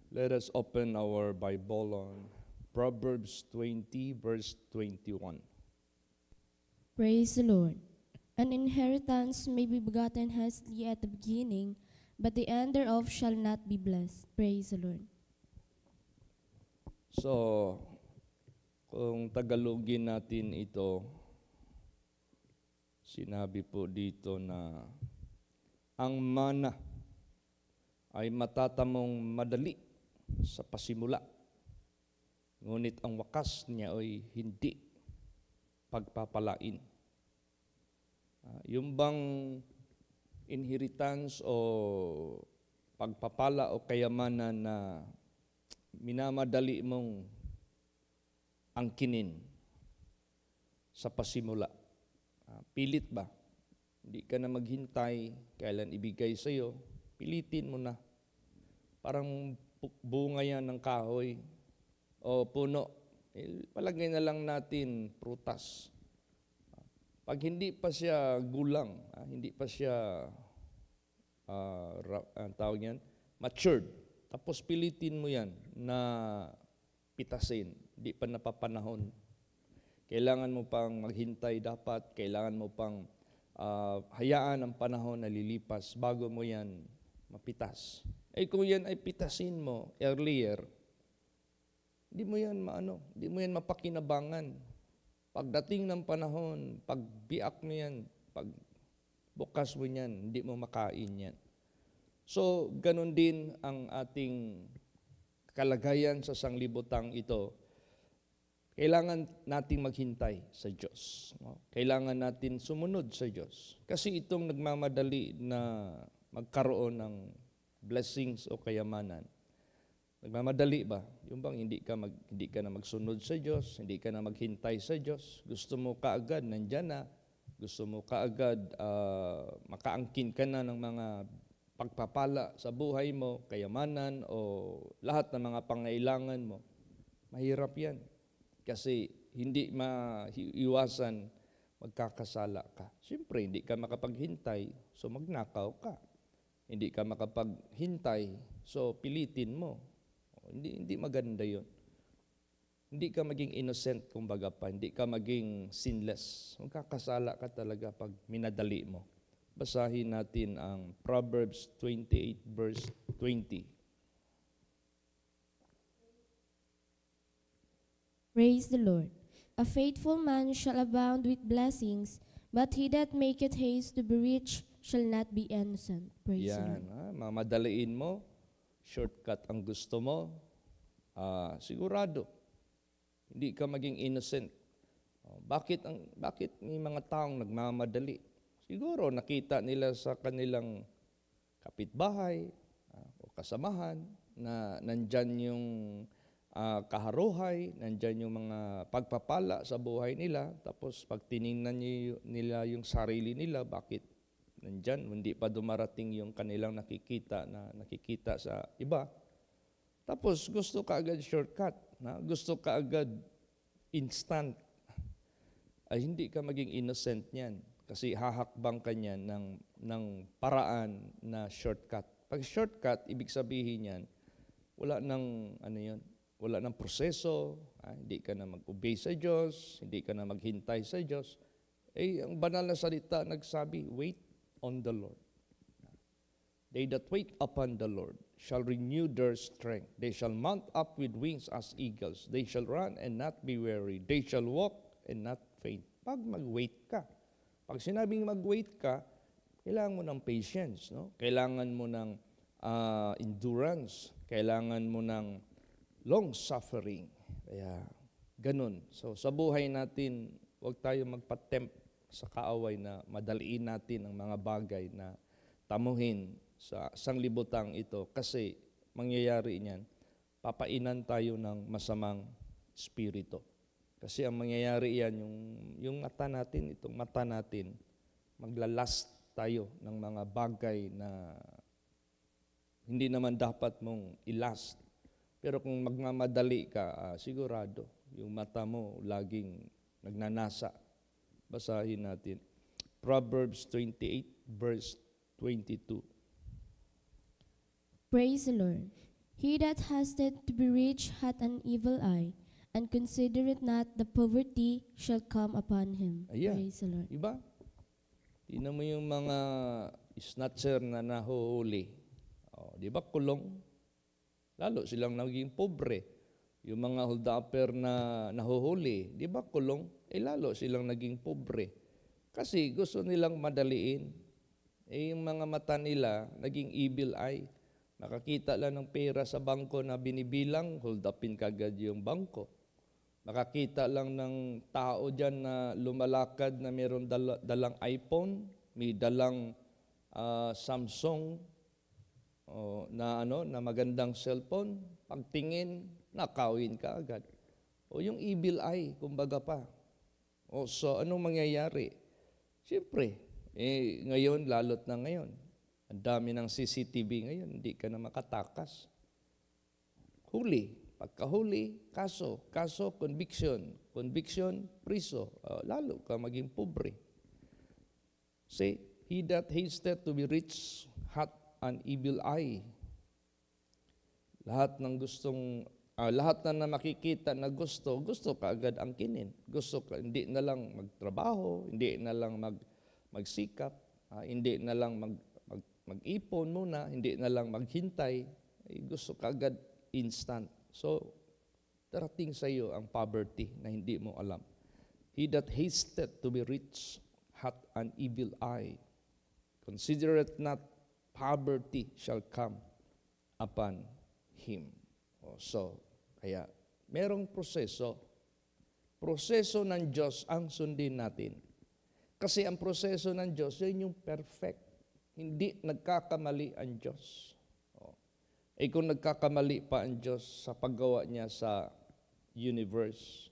Let us open our Bible on Proverbs 20, verse 21. Praise the Lord. An inheritance may be begotten hastily at the beginning, but the end thereof shall not be blessed. Praise the Lord. So, kung Tagalogin natin ito, sinabi po dito na ang mana ay matatamong madali sa pasimula, ngunit ang wakas niya ay hindi pagpapalain. Yung bang inheritance o pagpapala o kayamanan na minamadali mong angkinin sa pasimula. Pilit ba? Hindi ka na maghintay, kailan ibigay sa iyo, pilitin mo na. Parang bunga yan ng kahoy o puno. Palagay na lang natin prutas. Pag hindi pa siya gulang, hindi pa siya tawag yan, matured, tapos pilitin mo yan na pitasin, hindi pa napapanahon. Kailangan mo pang maghintay dapat, kailangan mo pang hayaan ang panahon na lilipas bago mo yan mapitas. Kung yan ay pitasin mo earlier, hindi mo yan mapakinabangan. Pagdating ng panahon, pagbiak mo yan, pagbukas mo yan, hindi mo makain yan. So, ganun din ang ating kalagayan sa sanglibutang ito. Kailangan nating maghintay sa Diyos. Kailangan natin sumunod sa Diyos. Kasi itong nagmamadali na magkaroon ng blessings o kayamanan, nagmamadali ba? Yung bang hindi ka na magsunod sa Diyos, hindi ka na maghintay sa Diyos, gusto mo kaagad nandyan na, gusto mo kaagad makaangkin ka na ng mga pagpapala sa buhay mo, kayamanan o lahat ng mga pangailangan mo, mahirap yan. Kasi hindi maiwasan magkakasala ka. Siyempre, hindi ka makapaghintay, so magnakaw ka. Hindi ka makapaghintay, so pilitin mo. Hindi maganda yun. Hindi ka maging innocent, kumbaga pa. Hindi ka maging sinless. Magkakasala ka talaga pag minadali mo. Basahin natin ang Proverbs 28, verse 20. Praise the Lord. A faithful man shall abound with blessings, but he that maketh haste to be rich shall not be innocent. Praise the Lord. Mamadaliin mo, shortcut ang gusto mo, sigurado, hindi ka maging innocent. Bakit may mga taong nagmamadali? Siguro nakita nila sa kanilang kapitbahay o kasamahan na nandyan yung kaharuhay, nandyan yung mga pagpapala sa buhay nila, tapos pag tinignan nila yung sarili nila, bakit nandyan, hindi pa dumarating yung kanilang nakikita sa iba. Tapos gusto ka agad shortcut, gusto ka agad instant. Ay hindi ka maging innocent niyan kasi hahakbang ka niyan ng paraan na shortcut. Pag shortcut, ibig sabihin niyan, wala nang proseso, hindi ka na mag-obey sa Diyos, hindi ka na maghintay sa Diyos. Ang banal na salita nagsabi, wait on the Lord. They that wait upon the Lord shall renew their strength. They shall mount up with wings as eagles. They shall run and not be weary. They shall walk and not faint. Pag mag-wait ka, pag sinabing mag-wait ka, kailangan mo ng patience, no? Kailangan mo ng endurance. Kailangan mo ng long suffering. Kaya ganun. So sa buhay natin, huwag tayo magpa-tempt sa kaaway na madaliin natin ang mga bagay na tamuhin sa sanglibutang ito kasi mangyayari niyan, papainan tayo ng masamang spirito. Kasi ang mangyayari yan, yung mata natin, itong mata natin, maglalast tayo ng mga bagay na hindi naman dapat mong ilast. Pero kung magmamadali ka, sigurado, yung mata mo laging nagnanasa. Basahin natin. Proverbs 28, verse 22. Praise the Lord. He that hasteth to be rich hath an evil eye, and considereth not the poverty shall come upon him. Ayan. Praise the Lord. Diba? Tingnan mo yung mga snatcher na nahuhuli. Di ba kulong? Lalo silang naging pobre. Yung mga hold-upper na nahuhuli, di ba kulong? Lalo silang naging pobre. Kasi gusto nilang madaliin. Yung mga mata nila, naging evil eye. Nakakita lang ng pera sa bangko na binibilang, hold upin kagad yung bangko. Nakakita lang ng tao dyan na lumalakad na mayroon dalang iPhone, may dalang Samsung na magandang cellphone. Pagtingin, nakawin ka agad. O yung evil eye, kumbaga pa. So anong mangyayari? Siyempre, ngayon, lalot na ngayon. Ang dami ng CCTV ngayon, hindi ka na makatakas. Huli, pagkahuli, kaso, conviction, priso, lalo ka maging pobre. Say, he that hasteth to be rich hath an evil eye. Lahat na makikita na gusto ka agad angkinin. Hindi na lang magtrabaho, hindi na lang magsikap, hindi na lang mag-ipon muna, hindi na lang maghintay, gusto ka agad instant. So, darating sa iyo ang poverty na hindi mo alam. He that hasteth to be rich hath an evil eye. Considereth not poverty shall come upon him. So, kaya merong proseso ng Diyos ang sundin natin. Kasi ang proseso ng Diyos, yun yung perfect. Hindi nagkakamali ang Diyos. Kung nagkakamali pa ang Diyos sa paggawa niya sa universe,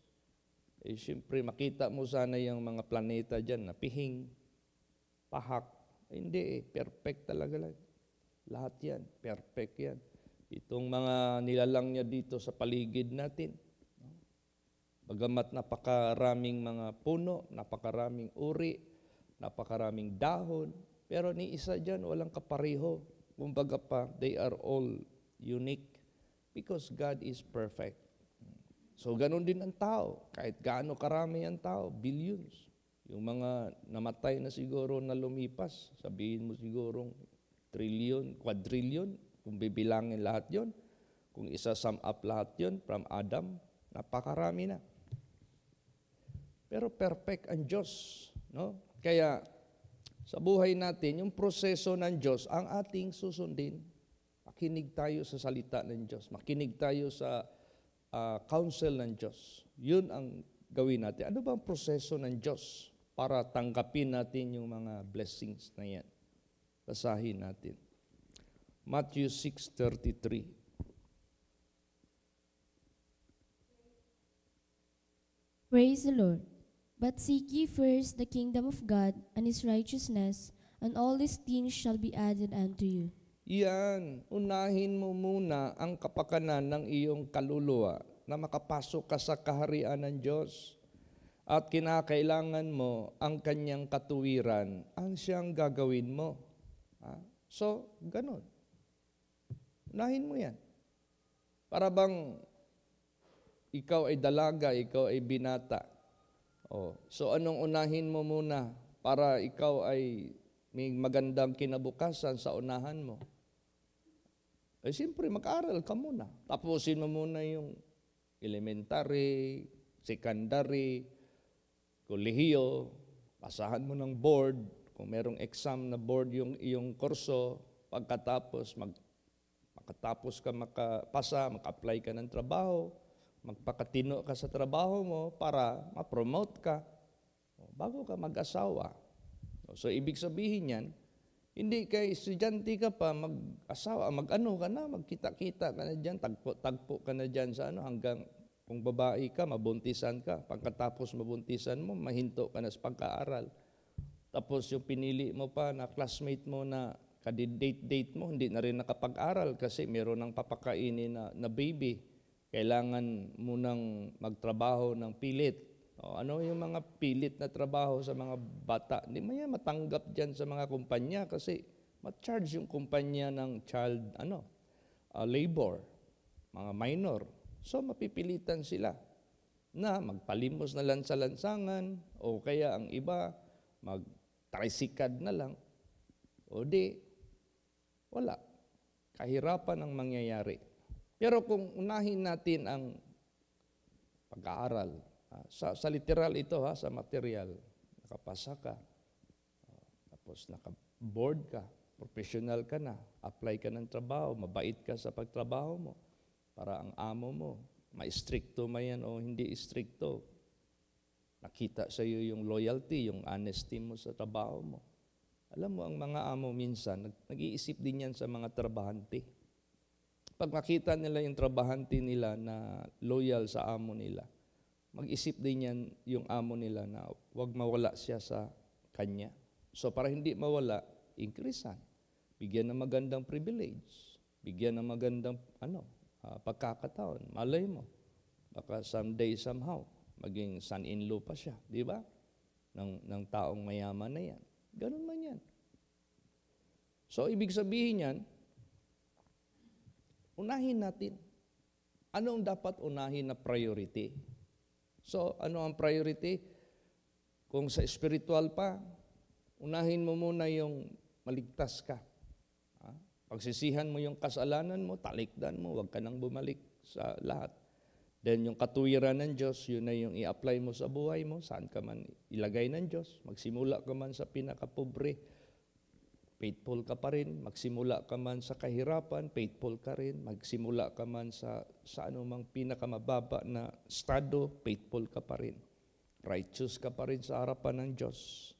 siyempre makita mo sana yung mga planeta dyan na pihing, pahak. Hindi perfect talaga lang. Lahat yan, perfect yan. Itong mga nilalang niya dito sa paligid natin, bagamat napakaraming mga puno, napakaraming uri, napakaraming dahon, pero ni isa dyan, walang kapareho. Kumbaga pa, they are all unique because God is perfect. So, ganun din ang tao. Kahit gaano karami ang tao, billions. Yung mga namatay na siguro na lumipas, sabihin mo siguro trillion, quadrillion, kung bibilangin lahat yon, kung isa-sum up lahat yon from Adam, napakarami na. Pero perfect ang Diyos. No? Kaya, sa buhay natin, yung proseso ng Diyos ang ating susundin. Makinig tayo sa salita ng Diyos. Makinig tayo sa counsel ng Diyos. Yun ang gawin natin. Ano ba ang proseso ng Diyos para tanggapin natin yung mga blessings na yan? Basahin natin. Matthew 6:33. Praise the Lord. But seek ye first the kingdom of God and His righteousness, and all these things shall be added unto you. Yan, unahin mo muna ang kapakanan ng iyong kaluluwa na makapasok ka sa kaharian ng Diyos. At kinakailangan mo ang kanyang katuwiran, ang siyang gagawin mo. So, ganun. Unahin mo yan. Para bang ikaw ay dalaga, ikaw ay binata. So anong unahin mo muna para ikaw ay may magandang kinabukasan sa unahan mo? Siyempre, mag-aral ka muna. Tapusin mo muna yung elementary, secondary, kolehiyo, pasahan mo ng board, kung merong exam na board yung iyong kurso, pagkatapos, makatapos ka makapasa, maka-apply ka ng trabaho, magpakatino ka sa trabaho mo para ma-promote ka bago ka mag-asawa. So, ibig sabihin yan, hindi kay estudyante ka pa mag-asawa, magkita-kita ka na dyan, tagpo ka na dyan sa hanggang kung babae ka, mabuntisan ka. Pagkatapos mabuntisan mo, mahinto ka na sa pagkaaral. Tapos yung pinili mo pa na classmate mo na kadidate-date mo, hindi na rin nakapag-aral kasi meron ng papakainin na baby. Kailangan mo nang magtrabaho ng pilit. Ano yung mga pilit na trabaho sa mga bata? Hindi mo yan matanggap dyan sa mga kumpanya kasi ma-charge yung kumpanya ng child labor. mga minor. So mapipilitan sila na magpalimos na lang sa lansangan o kaya ang iba mag-tricycad na lang o di, wala. Kahirapan ang mangyayari. Pero kung unahin natin ang pag-aaral, sa literal ito sa material, nakapasa ka, tapos naka-board ka, professional ka na, apply ka ng trabaho, mabait ka sa pagtrabaho mo, para ang amo mo, ma-stricto man yan o hindi stricto. Nakita sa iyo yung loyalty, yung honesty mo sa trabaho mo. Alam mo, ang mga amo minsan, nag-iisip din yan sa mga trabahante. Pag makita nila yung trabahante nila na loyal sa amo nila, mag-isip din yan yung amo nila na huwag mawala siya sa kanya. So para hindi mawala, increasean. Bigyan ng magandang privilege. Bigyan ng magandang pagkakataon. Malay mo, baka someday, somehow, maging son-in-law pa siya. Di ba? Ng taong mayaman na yan. Ganun man yan. So, ibig sabihin yan, unahin natin. Ano ang dapat unahin na priority? So, ano ang priority? Kung sa spiritual pa, unahin mo muna yung maligtas ka. Pagsisihan mo yung kasalanan mo, talikdan mo, huwag ka nang bumalik sa lahat. Then yung katuwiran ng Diyos, yun na yung i-apply mo sa buhay mo, saan ka man ilagay ng Diyos. Magsimula ka man sa pinakapobre, faithful ka pa rin. Magsimula ka man sa kahirapan, faithful ka rin. Magsimula ka man sa anumang pinakamababa na estado, faithful ka pa rin. Righteous ka pa rin sa harapan ng Diyos.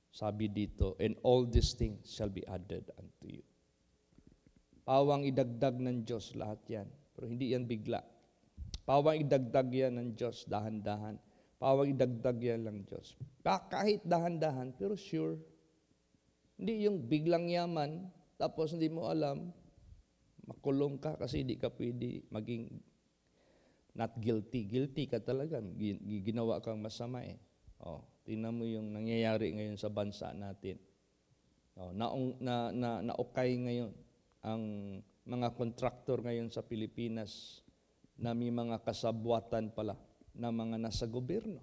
Sabi dito, and all these things shall be added unto you. Pawang idagdag ng Diyos lahat yan. Pero hindi yan bigla. Pawang idagdag yan ng Diyos, dahan-dahan. Pawang idagdag yan ng Diyos. Kahit dahan-dahan, pero sure. Hindi yung biglang yaman, tapos hindi mo alam, makulong ka kasi hindi ka pwede maging not guilty. Guilty ka talaga. Ginawa kang masama . Tingnan mo yung nangyayari ngayon sa bansa natin. Naukay ngayon ang mga kontraktor ngayon sa Pilipinas na may mga kasabwatan pala na mga nasa gobyerno.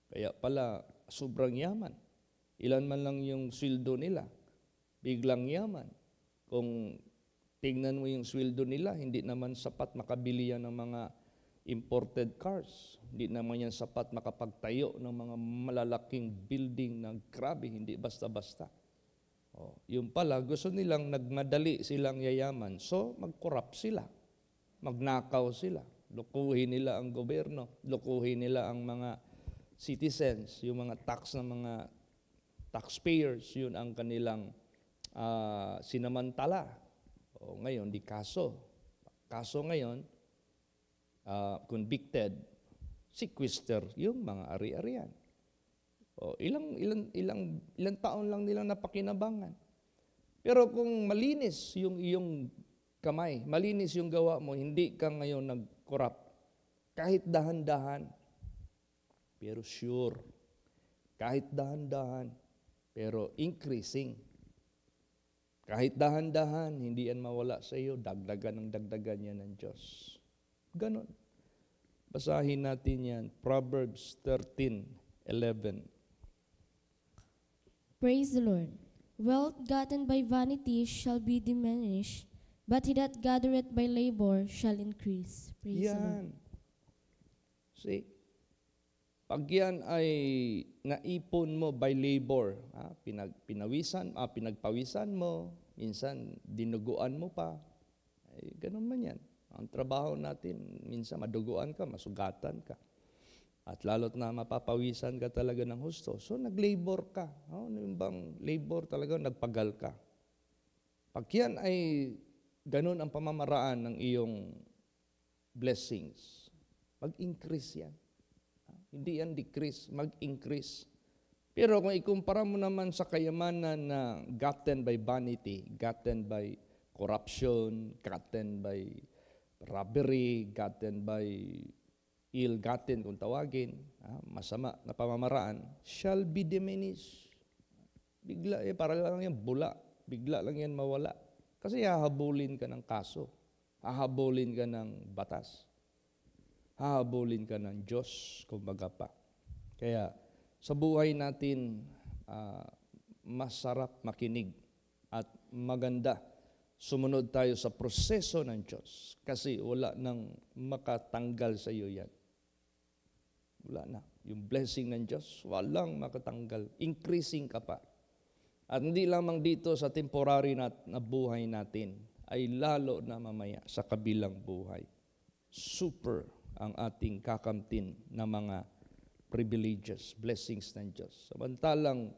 Kaya pala sobrang yaman. Ilan man lang yung sweldo nila, biglang yaman. Kung tingnan mo yung sweldo nila, hindi naman sapat makabili yan ng mga imported cars. Hindi naman yan sapat makapagtayo ng mga malalaking building na grabe, hindi basta-basta. Yung pala, gusto nilang nagmadali silang yayaman. So, mag-corrupt sila. Magnakaw sila. Lukuhin nila ang gobyerno. Lukuhin nila ang mga citizens. Yung mga tax ng mga taxpayers. Yun ang kanilang sinamantala. Ngayon, di kaso. Kaso ngayon, convicted, sequester yung mga ari-arian. Ilang taon lang nilang napakinabangan. Pero kung malinis yung iyong kamay, malinis yung gawa mo, hindi ka ngayon nag-corrupt. Kahit dahan-dahan, pero sure. Kahit dahan-dahan, pero increasing. Kahit dahan-dahan, hindi yan mawala sa iyo, dagdagan ng dagdagan yan ng Diyos. Ganon. Basahin natin yan, Proverbs 13:11. Praise the Lord. Wealth gotten by vanity shall be diminished, but he that gathereth by labor shall increase. Praise the Lord. See? Pag yan ay naipon mo by labor, pinagpawisan mo, minsan dinuguan mo pa, ganun man yan. Ang trabaho natin, minsan maduguan ka, masugatan ka. At lalo't na mapapawisan ka talaga ng husto. So, nag-labor ka. Yung bang labor talaga, nagpagal ka. Pag yan ay ganun ang pamamaraan ng iyong blessings, mag-increase yan. Hindi yan decrease, mag-increase. Pero kung ikumpara mo naman sa kayamanan na gotten by vanity, gotten by corruption, gotten by robbery, gotten by ill-gotten kung tawagin, masama na pamamaraan, shall be diminished. Bigla, para lang yan bula. Bigla lang yan mawala. Kasi hahabulin ka ng kaso. Hahabulin ka ng batas. Hahabulin ka ng Diyos, kumbaga pa. Kaya sa buhay natin, masarap makinig at maganda sumunod tayo sa proseso ng Diyos. Kasi wala nang makatanggal sa iyo yan. Wala na. Yung blessing ng Diyos, walang makatanggal. Increasing ka pa. At hindi lamang dito sa temporary na buhay natin, ay lalo na mamaya sa kabilang buhay. Super ang ating kakamtin na mga privileges, blessings ng Diyos. Samantalang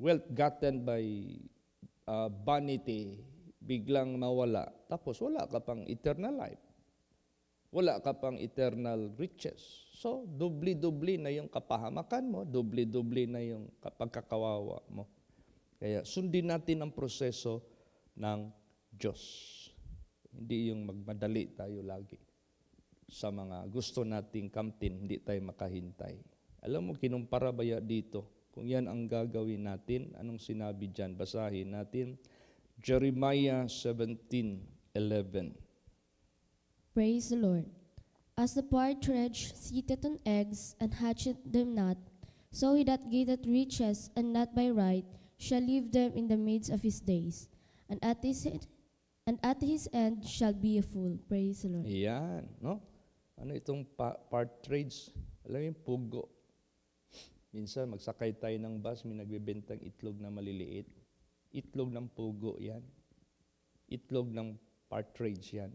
wealth gotten by vanity, biglang mawala, tapos wala ka pang eternal life. Wala ka pang eternal riches. So, dubli-dubli na yung kapahamakan mo, dubli-dubli na yung pagkakawawa mo. Kaya sundin natin ang proseso ng Diyos. Hindi yung magmadali tayo lagi sa mga gusto nating kamtin, hindi tayo makahintay. Alam mo, kinumpara baya dito, kung yan ang gagawin natin, anong sinabi dyan? Basahin natin, Jeremiah 17:11. Praise the Lord. As the partridge sitteth on eggs, and hatcheth them not, so he that getteth riches, and not by right, shall leave them in the midst of his days, and at his end shall be a fool. Praise the Lord. Yan, no? Ano itong partridge? Alam mo yung pugo. Minsan magsakay tayo ng bus, may nagbebentang itlog na maliliit. Itlog ng pugo yan. Itlog ng partridge yan.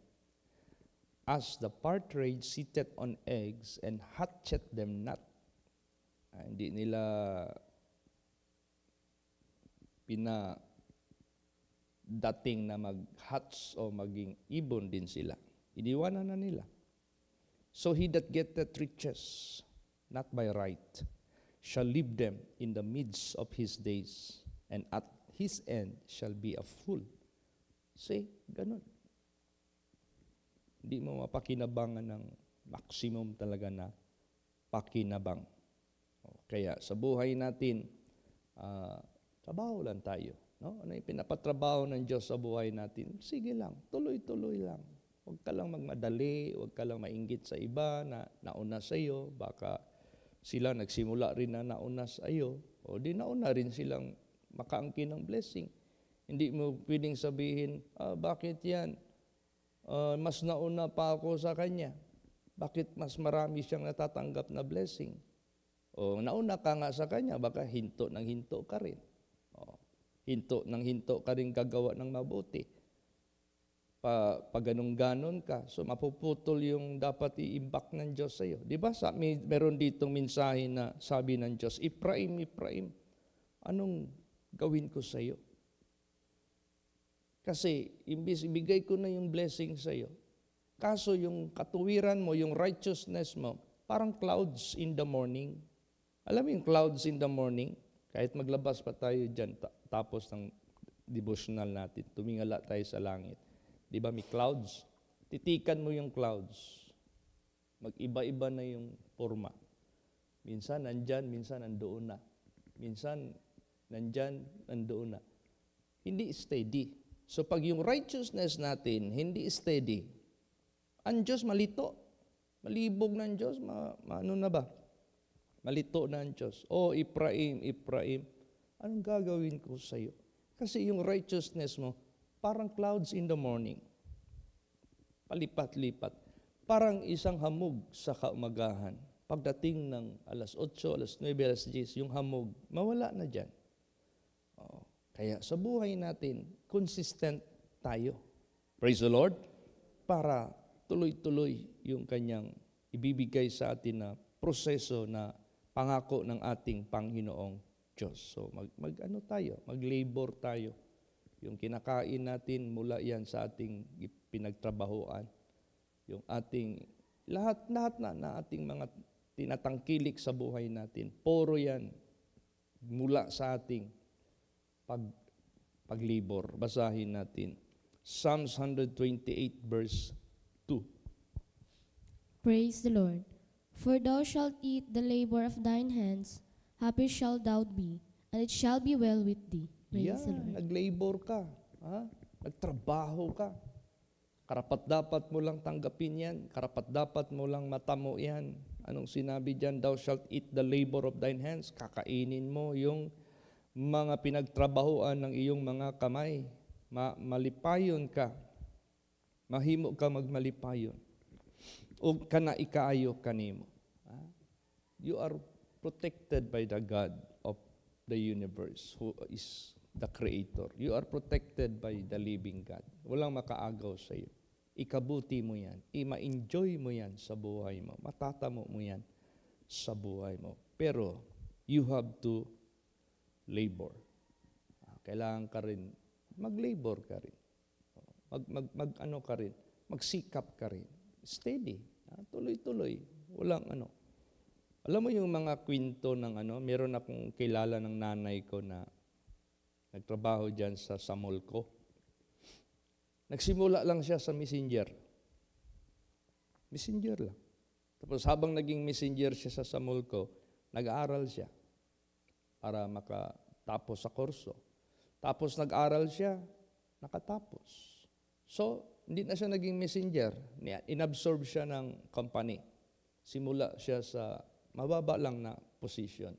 As the partridge sitteth on eggs and hatcheth them not. Hindi nila dating na mag-hatch o maging ibon din sila. Iniwanan na nila. So he that getteth riches, not by right, shall leave them in the midst of his days, and at his end shall be a fool. See, ganun. Hindi mo mapakinabangan ng maximum talaga na pakinabang. Kaya sa buhay natin, trabaho lang tayo. No? Ano yung pinapatrabaho ng Diyos sa buhay natin? Sige lang, tuloy-tuloy lang. Huwag ka lang magmadali, huwag ka lang mainggit sa iba na nauna sa iyo. Baka sila nagsimula rin na nauna sa iyo, o di nauna rin silang makaangkin ng blessing. Hindi mo pwedeng sabihin, bakit yan? Mas nauna pa ako sa kanya. Bakit mas marami siyang natatanggap na blessing? O nauna ka nga sa kanya, baka hinto ng hinto ka rin. Hinto ng hinto ka rin gagawa ng mabuti. Pag ganun-ganon ka, so mapuputol yung dapat i-imbak ng Diyos sa iyo. Di ba? Meron ditong mensahe na sabi ng Diyos, Ephraim, Ephraim, anong gawin ko sa iyo? Kasi imbis ibigay ko na yung blessing sa iyo, kaso yung katuwiran mo, yung righteousness mo, parang clouds in the morning. Alam mo yung clouds in the morning? Kahit maglabas pa tayo dyan, tapos ng devotional natin, tumingala tayo sa langit. Di ba may clouds? Titikan mo yung clouds. Mag-iba-iba na yung forma. Minsan nandyan, minsan nandoon na. Minsan nandyan, nandoon na. Hindi steady. So pag yung righteousness natin hindi steady, ang Diyos malito. Malibog ng Diyos, ano na ba? Malito na ang Diyos. Ephraim, Ephraim, anong gagawin ko sa iyo? Kasi yung righteousness mo, parang clouds in the morning. Palipat-lipat. Parang isang hamog sa kaumagahan. Pagdating ng alas 8, alas 9, alas 10, yung hamog, mawala na dyan. Kaya sa buhay natin, consistent tayo. Praise the Lord. Para tuloy-tuloy yung kanyang ibibigay sa atin na proseso na pangako ng ating Panginoong Diyos. So mag-labor tayo. Yung kinakain natin, mula yan sa ating pinagtrabahoan. Yung ating, lahat na ating mga tinatangkilik sa buhay natin. Puro yan mula sa ating paglibor. Basahin natin. Psalms 128 verse 2. Praise the Lord. For thou shalt eat the labor of thine hands, happy shalt thou be, and it shall be well with thee. Praise the Lord. Nag-labor ka. Nagtrabaho ka. Karapat-dapat mo lang tanggapin yan. Karapat-dapat mo lang matamo yan. Anong sinabi dyan? Thou shalt eat the labor of thine hands. Kakainin mo yung mga pinagtrabahoan ng iyong mga kamay. Malipayon ka. Mahimo ka magmalipayon. O kana ikaayo kanimo. You are protected by the God of the universe who is the Creator. You are protected by the living God. Walang makaagaw sa iyo. Ikabuti mo yan. Ma-enjoy mo yan sa buhay mo. Matatamo mo yan sa buhay mo. Pero, you have to labor. Kailangan ka rin, mag-labor ka rin. Mag-ano ka rin, magsikap ka rin. Steady. Tuloy-tuloy. Walang ano. Alam mo yung mga kwento ng meron akong kilala ng nanay ko na nagtrabaho dyan sa Samolco. Nagsimula lang siya sa messenger. Messenger lang. Tapos habang naging messenger siya sa Samolco, nag-aaral siya para makatapos sa kurso. Tapos nag-aral siya, nakatapos. So, hindi na siya naging messenger. Inabsorb siya ng company. Simula siya sa mababa lang na position.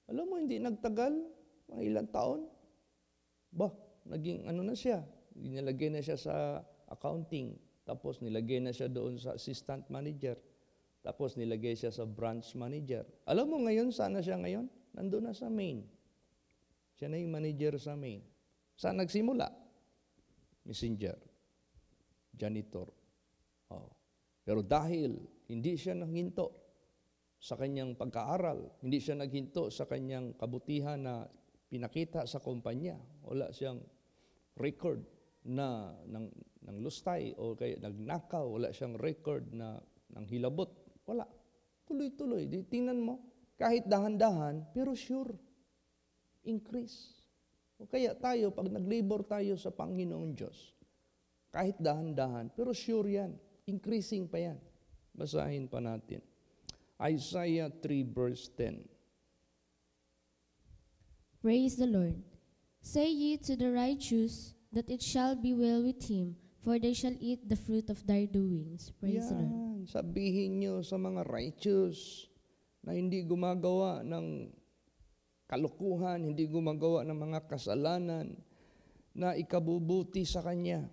Alam mo, hindi nagtagal, mga ilang taon. Naging na siya. Nilagay na siya sa accounting. Tapos nilagay na siya doon sa assistant manager. Tapos nilagay siya sa branch manager. Alam mo ngayon, saan na siya ngayon? Nandun na sa main. Siya na yung manager sa main. Saan nagsimula? Messenger. Janitor. Pero dahil hindi siya naghinto sa kanyang pagkaaral, hindi siya naghinto sa kanyang kabutihan na pinakita sa kumpanya, wala siyang record na ng lustay o kaya nagnakaw, wala siyang record na ng hilabot, wala. Tuloy-tuloy. Tingnan mo, kahit dahan-dahan, pero sure, increase. O kaya tayo, pag nag-labor tayo sa Panginoon Diyos, kahit dahan-dahan, pero sure yan, increasing pa yan. Basahin pa natin. Isaiah 3 verse 10. Praise the Lord. Say ye to the righteous that it shall be well with him, for they shall eat the fruit of their doings. Praise the Lord. Sabihin nyo sa mga righteous na hindi gumagawa ng kalukuhan, hindi gumagawa ng mga kasalanan, na ikabubuti sa Kanya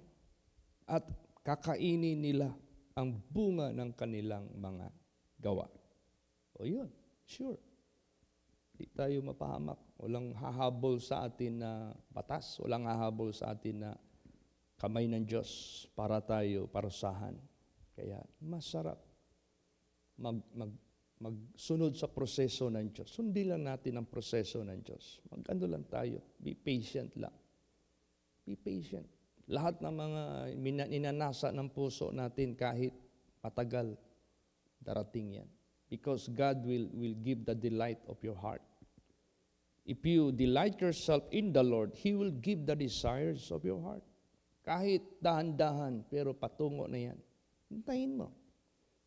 at kakainin nila ang bunga ng kanilang mga gawa. O yun, sure. Di tayo mapahamak. Walang hahabol sa atin na batas. Walang hahabol sa atin na kamay ng Diyos para tayo parusahan. Kaya masarap magsunod sa proseso ng Diyos. Sundin lang natin ang proseso ng Diyos. Mag-ano lang tayo. Be patient lang. Be patient. Lahat ng mga inanasa ng puso natin kahit matagal, darating yan. Because God will give the delight of your heart. If you delight yourself in the Lord, He will give the desires of your heart. Kahit dahan-dahan, pero patungo na yan. Hintayin mo.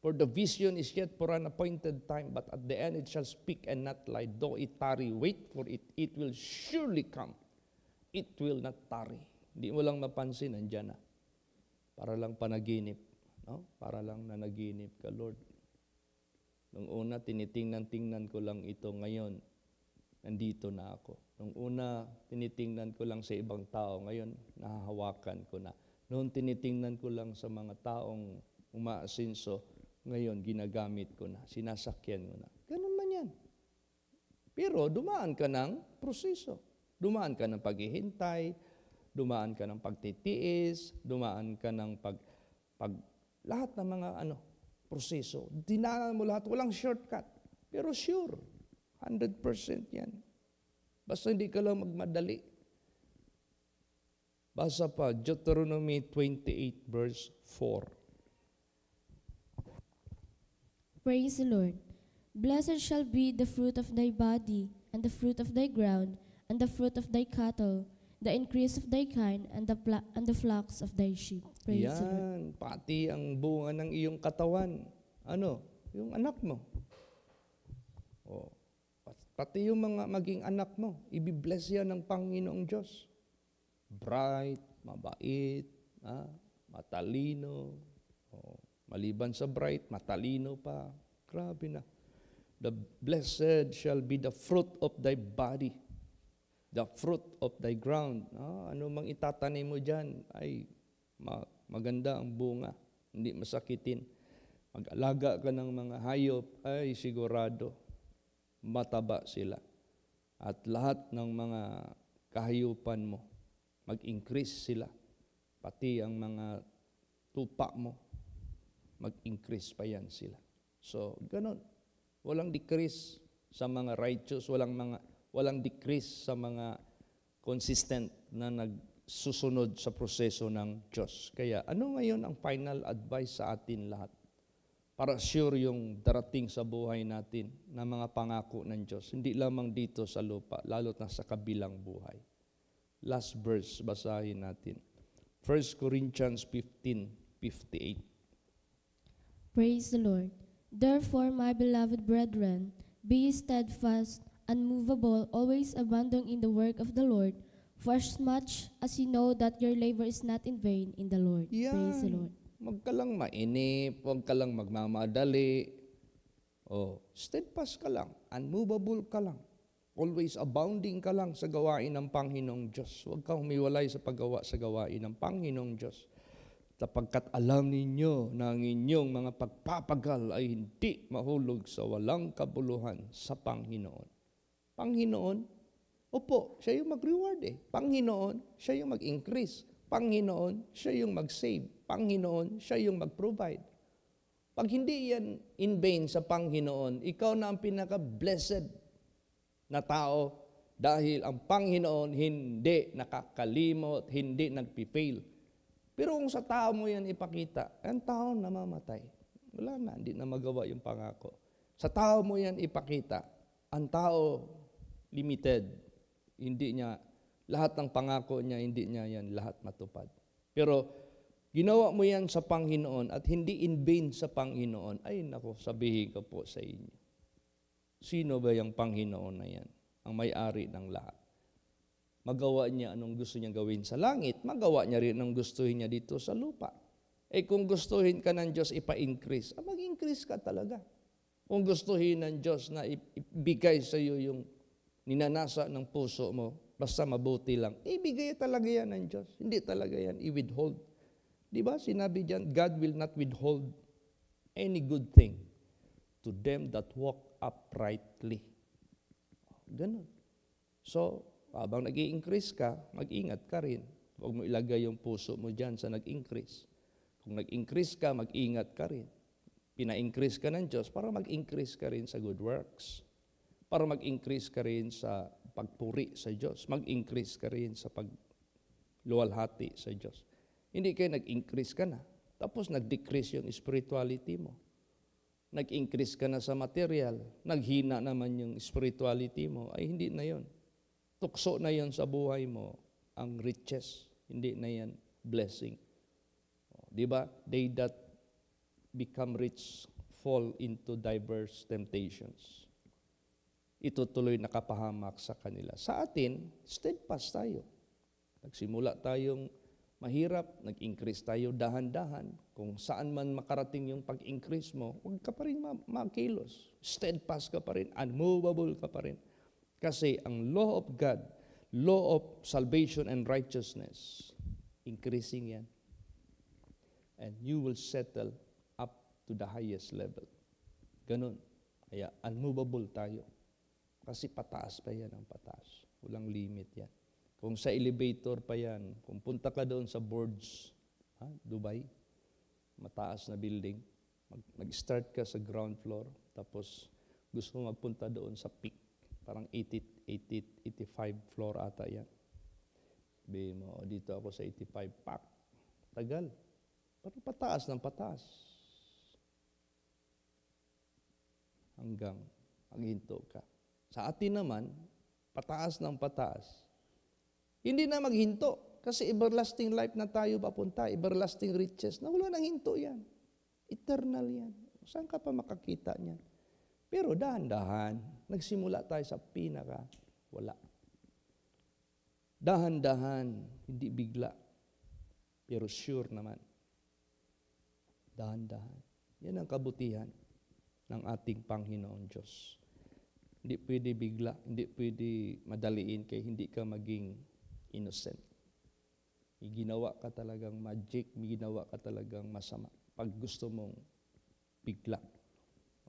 For the vision is yet for an appointed time, but at the end it shall speak and not lie. Though it tarry, wait for it. It will surely come. It will not tarry. Hindi mo lang mapansin, nandyan na. Para lang panaginip. No? Para lang nanaginip ka, Lord. Nung una, tinitingnan ko lang ito. Ngayon, nandito na ako. Nung una, tinitingnan ko lang sa ibang tao. Ngayon, nahahawakan ko na. Noon, tinitingnan ko lang sa mga taong umaasinso. Ngayon, ginagamit ko na. Sinasakyan ko na. Ganun man yan. Pero, dumaan ka ng proseso. Dumaan ka ng paghihintay, dumaan ka ng pagtitiis, dumaan ka ng lahat ng mga proseso. Dinaan mo lahat. Walang shortcut. Pero sure, 100% yan. Basta hindi ka lang magmadali. Basa pa, Deuteronomy 28 verse 4. Praise the Lord. Blessed shall be the fruit of thy body, and the fruit of thy ground, and the fruit of thy cattle, the increase of thy kind, and the flocks of thy sheep. Praise the Lord. Yan, pati ang bunga ng iyong katawan. Yung anak mo. Pati yung mga maging anak mo, ibibless yan ng Panginoong Diyos. Bright, mabait, matalino, maliban sa bright, matalino pa. Grabe na. The blessed shall be the fruit of thy body, the fruit of thy ground. Ano mang itatanim mo dyan, ay maganda ang bunga, hindi masakitin. Mag-alaga ka ng mga hayop, ay sigurado, mataba sila. At lahat ng mga kahayupan mo, mag-increase sila. Pati ang mga tupa mo, mag-increase pa yan sila. So, ganun. Walang decrease sa mga righteous, walang decrease sa mga consistent na nagsusunod sa proseso ng Diyos. Kaya ano ngayon ang final advice sa atin lahat? Para sure yung darating sa buhay natin na mga pangako ng Diyos. Hindi lamang dito sa lupa, lalo na sa kabilang buhay. Last verse, basahin natin. 1 Corinthians 15:58. Praise the Lord. Therefore, my beloved brethren, be ye steadfast, unmovable, always abounding in the work of the Lord, for as much as you know that your labor is not in vain in the Lord. Yan. Praise the Lord. Huwag ka lang mainip, huwag ka lang magmamadali. Steadfast ka lang, unmovable ka lang. Always abounding ka lang sa gawain ng Panginoong Diyos. Huwag kang humiwalay sa paggawa sa gawain ng Panginoong Diyos. Sapagkat alam ninyo na ang inyong mga pagpapagal ay hindi mahulog sa walang kabuluhan sa Panginoon. Panginoon, opo, siya yung mag-reward eh. Panginoon, siya yung mag-increase. Panginoon, siya yung mag-save. Panginoon, siya yung mag-provide. Pag hindi yan in vain sa Panginoon, ikaw na ang pinaka-blessed na tao dahil ang Panginoon hindi nakakalimot, hindi nagpifail. Pero kung sa tao mo yan ipakita, ang tao namamatay. Wala na, hindi na magawa yung pangako. Sa tao mo yan ipakita, ang tao limited. Hindi niya, lahat ng pangako niya, hindi niya yan lahat matupad. Pero ginawa mo yan sa Panginoon at hindi in vain sa Panginoon, ay nako, sabihin ko po sa inyo. Sino ba yung Panginoon na yan? Ang may-ari ng lahat. Magawa niya anong gusto niya gawin sa langit, magawa niya rin anong gustuhin niya dito sa lupa. Kung gustuhin ka ng Diyos, ipa-increase, mag-increase ka talaga. Kung gustuhin ng Diyos na ibigay sa iyo yung ninanasa ng puso mo, basta mabuti lang, ibigay talaga yan ng Diyos. Hindi talaga yan i-withhold. Di ba? Sinabi diyan, God will not withhold any good thing to them that walk uprightly. Ganun. So, habang nag-i-increase ka, mag-ingat ka rin. Huwag mo ilagay yung puso mo dyan sa nag-increase. Kung nag-increase ka, mag-ingat ka rin. Pina-increase ka ng Diyos para mag-increase ka rin sa good works. Para mag-increase ka rin sa pagpuri sa Diyos. Mag-increase ka rin sa pagluwalhati sa Diyos. Hindi kayo nag-increase ka na. Tapos nag-decrease yung spirituality mo. Nag-increase ka na sa material. Naghina naman yung spirituality mo. Ay, hindi na yon. Tukso na yon sa buhay mo. Ang riches. Hindi na yan blessing. Di ba? They that become rich fall into diverse temptations. Ito tuloy nakapahamak sa kanila. Sa atin, steadfast tayo. Nagsimula tayong mahirap, nag-increase tayo dahan-dahan. Kung saan man makarating yung pag-increase mo, huwag ka pa rin makilos. Steadfast ka pa rin, unmovable ka pa rin. Kasi ang law of God, law of salvation and righteousness, increasing yan. And you will settle up to the highest level. Ganun. Kaya unmovable tayo. Kasi pataas pa yan ang pataas. Walang limit yan. Kung sa elevator pa yan, kung punta ka doon sa boards, Dubai, mataas na building, mag-start ka sa ground floor, tapos gusto mo magpunta doon sa peak, parang 85 floor ata yan. Sabihin mo, dito ako sa 85, pak, tagal. Parang pataas ng pataas. Hanggang maghinto ka. Sa atin naman, pataas ng pataas. Hindi na maghinto. Kasi everlasting life na tayo papunta, everlasting riches, na wala nang hinto yan. Eternal yan. Saan ka pa makakita niyan? Pero dahan-dahan, nagsimula tayo sa pinaka, wala. Dahan-dahan, hindi bigla. Pero sure naman, Dahan-dahan. Yan ang kabutihan ng ating Panginoon Diyos. Hindi pwede bigla, hindi pwede madaliin kay hindi ka maging innocent. May ginawa ka talagang magic, may ginawa ka talagang masama. Pag gusto mong bigla.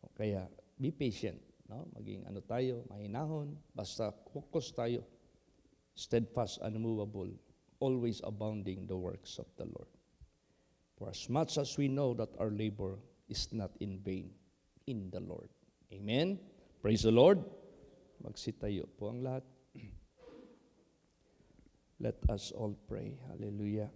O kaya, be patient. No? Maging tayo, mahinahon, basta focus tayo. Steadfast, unmovable, always abounding the works of the Lord. For as much as we know that our labor is not in vain in the Lord. Amen? Praise the Lord. Magsitayo po ang lahat. Let us all pray. Hallelujah.